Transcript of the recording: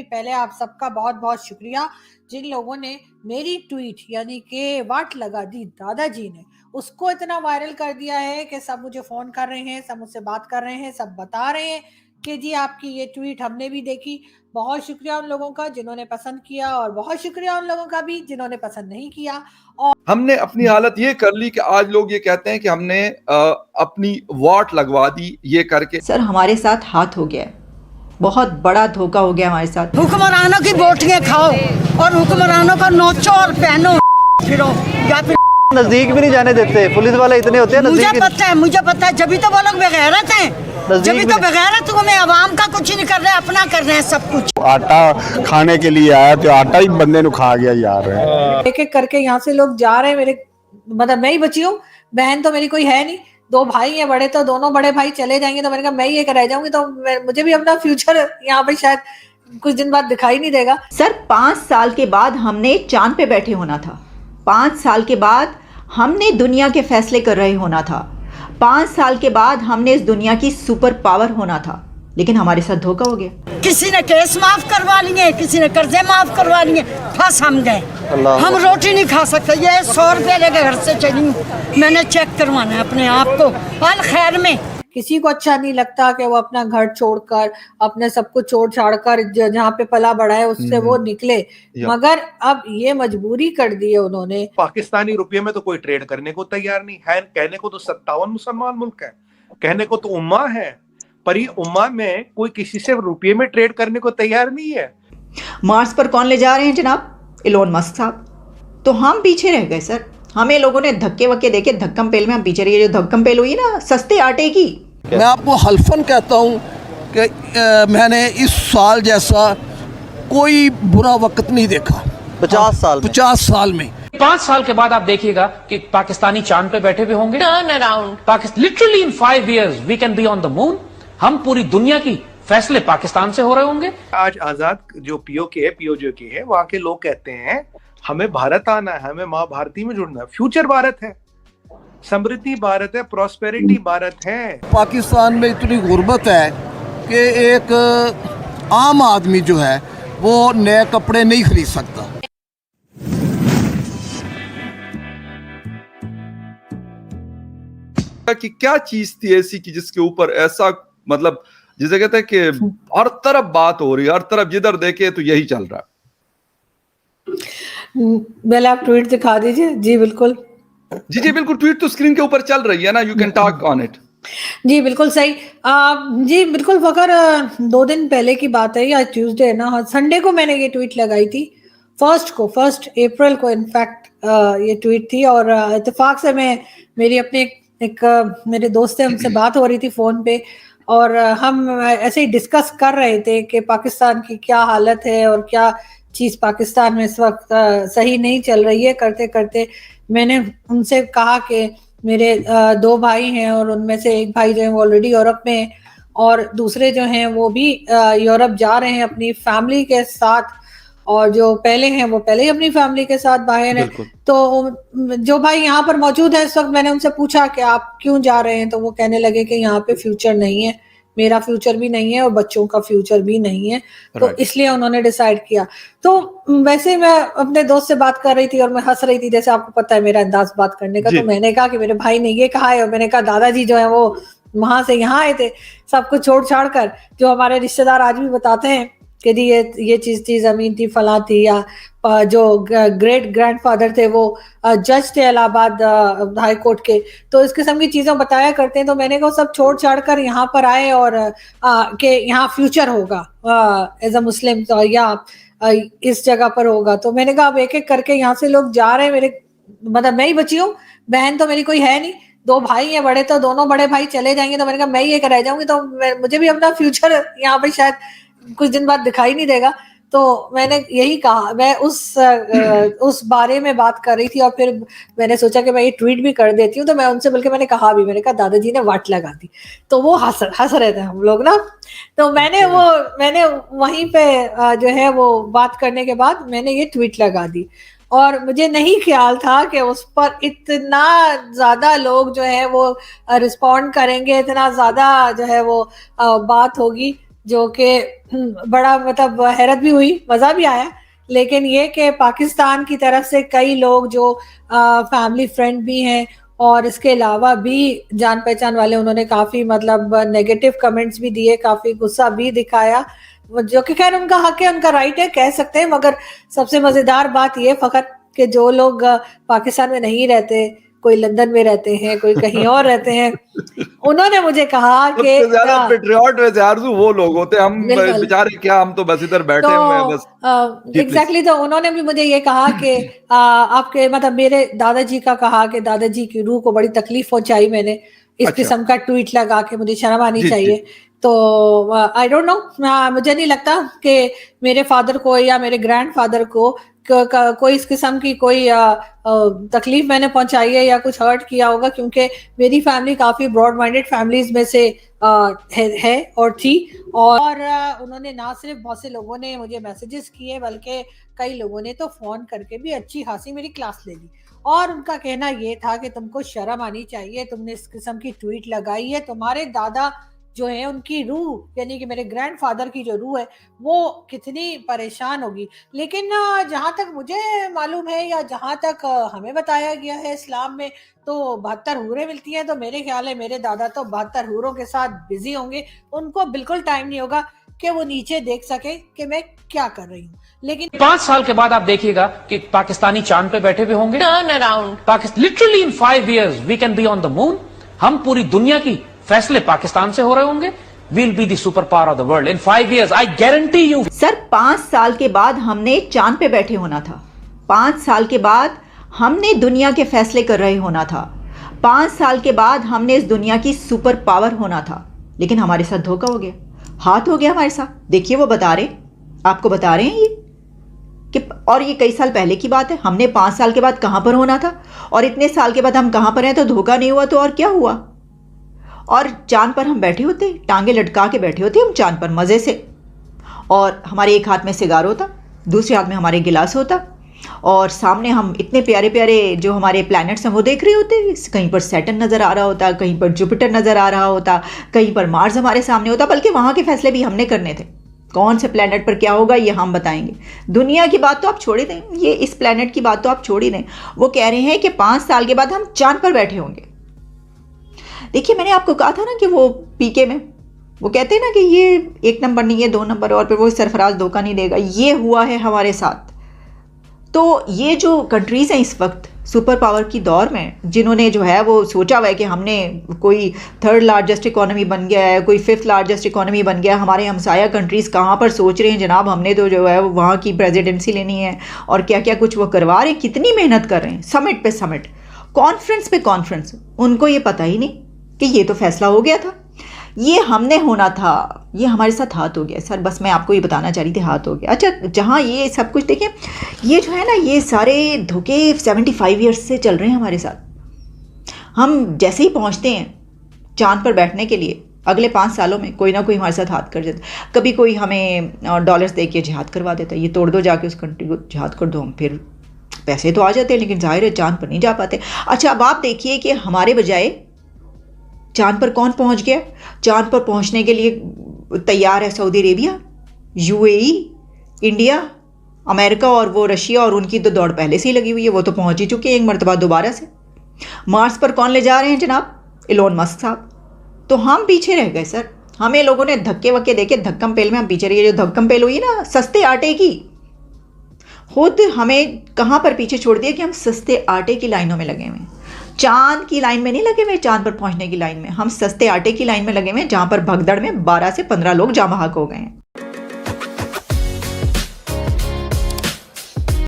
भी पहले आप सबका बहुत बहुत शुक्रिया जिन लोगों ने मेरी ट्वीट यानी कि वाट लगा दी दादाजी ने उसको इतना वायरल कर दिया है कि सब मुझे फोन कर रहे हैं, सब मुझसे बात कर रहे हैं, सब बता रहे हैं कि जी आपकी ये ट्वीट हमने भी देखी। बहुत शुक्रिया उन लोगों का जिन्होंने पसंद किया और बहुत शुक्रिया उन लोगों का भी जिन्होंने पसंद नहीं किया। और हमने अपनी हालत ये कर ली कि आज लोग ये कहते हैं कि हमने अपनी वोट लगवा दी ये करके। सर हमारे साथ हाथ हो गया है, बहुत बड़ा धोखा हो गया हमारे साथ। हुक्मरानों की बोटियां खाओ और हुक्मरानों का नोचो और पहनो फिरो या फिर नजदीक भी नहीं जाने देते, पुलिस वाले इतने होते हैं। मुझे पता है जब तो वो लोग बेगैरत हैं, जब तो बेगैरत हमें आवाम का कुछ नहीं कर रहे, अपना कर रहे हैं सब कुछ। आटा खाने के लिए आया तो आटा ही बंदे ने खा गया यार। एक एक करके यहाँ से लोग जा रहे हैं। मेरे मतलब मैं ही बची हूँ, बहन तो मेरी कोई है नहीं, 2 भाई हैं बड़े, तो दोनों बड़े भाई चले जाएंगे तो मैंने कहा मैं ही एक रह जाऊंगी, तो मुझे भी अपना फ्यूचर यहाँ पे शायद कुछ दिन बाद दिखाई नहीं देगा। सर 5 साल के बाद हमने चांद पे बैठे होना था, 5 साल के बाद हमने दुनिया के फैसले कर रहे होना था, 5 साल के बाद हमने इस दुनिया की सुपर पावर होना था, लेकिन हमारे साथ धोखा हो गया। किसी ने केस माफ करवा लिए, किसी ने कर्जे माफ करवा लिए, फंस हम गए। हम रोटी नहीं खा सकते। ये 100 रुपये लेके घर से चली हूँ, मैंने चेक करवाना है अपने आप को अल खैर में। किसी को अच्छा नहीं लगता कि वो अपना घर छोड़कर अपने सब कुछ छोड़ छाड़ कर जहाँ पे पला बड़ा है उससे वो निकले, मगर अब ये मजबूरी कर दी है उन्होंने। पाकिस्तानी रुपये में तो कोई ट्रेड करने को तैयार नहीं है। कहने को तो 57 मुसलमान मुल्क है, कहने को तो उम्मा है, पर ये उम्मा में कोई किसी से रुपये में ट्रेड करने को तैयार नहीं है। मार्स पर कौन ले जा रहे हैं जनाब? इलोन मस्क साहब। तो हम पीछे रह गए सर, हमें लोगों ने धक्के वक्के देके धक्कम पेल में हम पीछे रहे। जो धक्कम पेल हुई ना सस्ते आटे की। मैं आपको हल्फन कहता हूँ कि मैंने इस साल जैसा कोई बुरा वक्त नहीं देखा 50 साल में। 5 साल के बाद आप देखिएगा कि पाकिस्तानी चांद पे बैठे हुए होंगे। Turn around literally in 5 years we can be on the moon. हम पूरी दुनिया की फैसले पाकिस्तान से हो रहे होंगे। आज आजाद जो पीओके है, पीओजे के है, वहां के लोग कहते हैं हमें भारत आना है, हमें माँ भारती में जुड़ना है। फ्यूचर भारत है, समृद्धि भारत है, प्रॉस्पेरिटी भारत है। पाकिस्तान में इतनी गुर्बत है कि एक आम आदमी जो है वो नए कपड़े नहीं खरीद सकता। कि क्या चीज थी ऐसी कि जिसके ऊपर ऐसा मतलब जिसे कहते हैं कि हर तरफ बात हो रही है, हर तरफ जिधर देखे तो यही चल रहा है। पहले आप ट्वीट दिखा दीजिए। जी बिल्कुल, जी बिल्कुल, ट्वीट तो स्क्रीन के ऊपर चल रही है ना, you can talk on it. जी बिल्कुल सही। जी बिल्कुल फकर 2 दिन पहले की बात है, या ट्यूसडे है ना, संडे को मैंने ये ट्वीट लगाई थी। 1 अप्रैल को इनफैक्ट ये ट्वीट थी, और इत्तेफाक से मैं मेरी अपने मेरे दोस्त से हमसे बात हो रही थी फोन पे, और हम ऐसे ही डिस्कस कर रहे थे कि पाकिस्तान की क्या हालत है और क्या चीज़ पाकिस्तान में इस वक्त सही नहीं चल रही है। करते करते मैंने उनसे कहा कि मेरे 2 भाई हैं और उनमें से एक भाई जो है वो ऑलरेडी यूरोप में है, और दूसरे जो हैं वो भी यूरोप जा रहे हैं अपनी फैमिली के साथ, और जो पहले हैं वो पहले ही अपनी फैमिली के साथ बाहर हैं। तो जो भाई यहाँ पर मौजूद है इस वक्त, मैंने उनसे पूछा कि आप क्यों जा रहे हैं, तो वो कहने लगे कि यहाँ पे फ्यूचर नहीं है, मेरा फ्यूचर भी नहीं है और बच्चों का फ्यूचर भी नहीं है, तो इसलिए उन्होंने डिसाइड किया। तो वैसे मैं अपने दोस्त से बात कर रही थी और मैं हंस रही थी, जैसे आपको पता है मेरा अंदाज बात करने का। तो मैंने कहा कि मेरे भाई ने ये कहा है, और मैंने कहा दादाजी जो है वो वहां से यहाँ आए थे सब कुछ छोड़ छाड़ कर। जो हमारे रिश्तेदार आज भी बताते हैं कि जी ये चीज थी, जमीन थी, फला थी, या जो ग्रेट ग्रैंडफादर थे वो जज थे इलाहाबाद हाई कोर्ट के, तो इस किस्म की चीजें बताया करते हैं। तो मैंने कहा सब छोड़ छाड़ कर यहाँ पर आए और कि यहाँ फ्यूचर होगा एज अ मुस्लिम, तो या इस जगह पर होगा। तो मैंने कहा अब एक एक करके यहाँ से लोग जा रहे हैं। मेरे मतलब मैं ही बची हूँ, बहन तो मेरी कोई है नहीं, 2 भाई हैं बड़े, तो दोनों बड़े भाई चले जाएंगे, तो मैंने कहा मैं ही एक रह जाऊंगी, तो मुझे भी अपना फ्यूचर यहाँ पे शायद कुछ दिन बाद दिखाई नहीं देगा। तो मैंने यही कहा, मैं उस बारे में बात कर रही थी, और फिर मैंने सोचा कि मैं ये ट्वीट भी कर देती हूँ। तो मैं उनसे बल्कि मैंने कहा भी, मैंने कहा दादाजी ने वाट लगा दी, तो वो हंस रहे थे हम लोग ना। तो मैंने वहीं पे जो है वो बात करने के बाद मैंने ये ट्वीट लगा दी, और मुझे नहीं ख्याल था कि उस पर इतना ज्यादा लोग जो है वो रिस्पॉन्ड करेंगे, इतना ज्यादा जो है वो बात होगी। जो कि बड़ा मतलब हैरत भी हुई, मज़ा भी आया। लेकिन ये कि पाकिस्तान की तरफ से कई लोग जो फैमिली फ्रेंड भी हैं और इसके अलावा भी जान पहचान वाले, उन्होंने काफ़ी मतलब नेगेटिव कमेंट्स भी दिए, काफ़ी गुस्सा भी दिखाया, जो कि खैर उनका हक है, उनका राइट है, कह सकते हैं। मगर सबसे मज़ेदार बात ये फ़कत कि जो लोग पाकिस्तान में नहीं रहते, कोई लंदन में रहते हैं, कोई कहीं और रहते हैं, उन्होंने मुझे कहा कि सबसे ज्यादा पेट्रियट वैसे आरज़ू वो लोग होते हैं, हम बिल्कुल। बेचारे क्या, हम तो बस इधर बैठे हुए हैं बस। जी, एग्जैक्टली, तो उन्होंने भी मुझे ये कहा कि आपके मतलब मेरे दादाजी का कहा कि दादाजी की रूह को बड़ी तकलीफ पहुंचाई मैंने इस अच्छा। किस्म का ट्वीट लगा के, मुझे शर्म आनी जी, जी। चाहिए। तो आई डोंट नो, मुझे नहीं लगता कि मेरे फादर को या मेरे ग्रैंडफादर को कोई इस किस्म की कोई तकलीफ मैंने पहुंचाई है या कुछ हर्ट किया होगा, क्योंकि मेरी फैमिली काफ़ी ब्रॉड माइंडेड फैमिलीज में से है और थी। और उन्होंने ना सिर्फ बहुत से लोगों ने मुझे मैसेजेस किए, बल्कि कई लोगों ने तो फ़ोन करके भी अच्छी खासी मेरी क्लास ले ली। और उनका कहना ये था कि तुमको शर्म आनी चाहिए, तुमने इस किस्म की ट्वीट लगाई है, तुम्हारे दादा जो है उनकी रूह, यानी कि मेरे ग्रैंडफादर की जो रूह है, वो कितनी परेशान होगी। लेकिन जहाँ तक मुझे मालूम है या जहाँ तक हमें बताया गया है इस्लाम में, तो 72 हूरें मिलती हैं। तो मेरे ख्याल है मेरे दादा तो 72 हूरों के साथ बिजी होंगे, उनको बिल्कुल टाइम नहीं होगा कि वो नीचे देख सके कि मैं क्या कर रही हूँ। लेकिन 5 साल के बाद आप देखिएगा कि पाकिस्तानी चांद पे बैठे हुए होंगे। Turn around literally in 5 years we can be on the moon. हम पूरी दुनिया की फैसले पाकिस्तान से हो रहे होंगे। We'll be the superpower of the world in 5 years. I guarantee you. Sir 5 साल के बाद हमने चांद पे बैठे होना था। 5 साल के बाद हमने दुनिया के फैसले कर रहे होना था। 5 साल के बाद हमने इस दुनिया की सुपर पावर होना था। लेकिन हमारे साथ धोखा हो गया, हाथ हो गया हमारे साथ। देखिए वो बता रहे, आपको बता रहे हैं ये कि, और ये कई साल पहले की बात है। हमने 5 साल के बाद कहाँ पर होना था और इतने साल के बाद हम कहाँ पर हैं, तो धोखा नहीं हुआ तो और क्या हुआ। और चांद पर हम बैठे होते, टांगे लटका के बैठे होते हम चांद पर मज़े से, और हमारे एक हाथ में सिगार होता, दूसरे हाथ में हमारे गिलास होता, और सामने हम इतने प्यारे प्यारे जो हमारे प्लैनेट्स हैं वो देख रहे होते। कहीं पर सैटर्न नज़र आ रहा होता, कहीं पर जुपिटर नज़र आ रहा होता, कहीं पर मार्स हमारे सामने होता। बल्कि वहाँ के फैसले भी हमने करने थे, कौन से प्लैनेट पर क्या होगा ये हम बताएंगे। दुनिया की बात तो आप छोड़ ही दें, ये इस प्लैनेट की बात तो आप छोड़ ही दें। वो कह रहे हैं कि 5 साल के बाद हम चांद पर बैठे होंगे। देखिए मैंने आपको कहा था ना कि वो पीके में वो कहते हैं ना कि ये 1 नंबर नहीं है 2 नंबर, और फिर वो सरफराज धोखा नहीं देगा। ये हुआ है हमारे साथ। तो ये जो कंट्रीज़ हैं इस वक्त सुपर पावर की दौर में, जिन्होंने जो है वो सोचा हुआ है कि हमने कोई 3rd लार्जेस्ट इकोनॉमी बन गया है, कोई 5th लार्जेस्ट इकोनॉमी बन गया है। हमारे हमसाया कंट्रीज़ कहाँ पर सोच रहे हैं जनाब, हमने तो जो है वो वहाँ की प्रेसिडेंसी लेनी है, और क्या क्या कुछ वो करवा रहे हैं, कितनी मेहनत कर रहे हैं, समिट पे समिट, कॉन्फ्रेंस पे कॉन्फ्रेंस। उनको ये पता ही नहीं कि ये तो फैसला हो गया था, ये हमने होना था, ये हमारे साथ हाथ हो गया। सर बस मैं आपको ये बताना चाह रही थी, हाथ हो गया। अच्छा, जहाँ ये सब कुछ देखें, ये जो है ना, ये सारे धोखे 75 ईयर्स से चल रहे हैं हमारे साथ। हम जैसे ही पहुँचते हैं चांद पर बैठने के लिए, अगले 5 सालों में कोई ना कोई हमारे साथ हाथ कर जाता। कभी कोई हमें डॉलर्स दे के जिहाद करवा देता, ये तोड़ दो जाके उस कंट्री को, जिहाद कर दो। हम फिर पैसे तो आ जाते हैं, लेकिन जाहिर है चांद पर नहीं जा पाते। अच्छा, अब आप देखिए कि हमारे बजाय चांद पर कौन पहुंच गया। चांद पर पहुंचने के लिए तैयार है Saudi Arabia, UAE, India, America और वो रशिया, और उनकी तो दौड़ पहले से ही लगी हुई है, वो तो पहुंच ही चुके हैं एक मरतबा दोबारा से। मार्स पर कौन ले जा रहे हैं जनाब, इलोन मस्क साहब। तो हम पीछे रह गए सर। हमें लोगों ने धक्के वक्के देके धक्कम पेल में हम पीछे रह गए। जो धक्कम पेल हुई ना सस्ते आटे की, खुद हमें कहाँ पर पीछे छोड़ दिया कि हम सस्ते आटे की लाइनों में लगे हुए हैं। चांद की लाइन में नहीं लगे हुए, चांद पर पहुंचने की लाइन में हम सस्ते आटे की लाइन में लगे हुए हैं, जहां पर भगदड़ में 12 से 15 लोग जाम बहक हो गए हैं।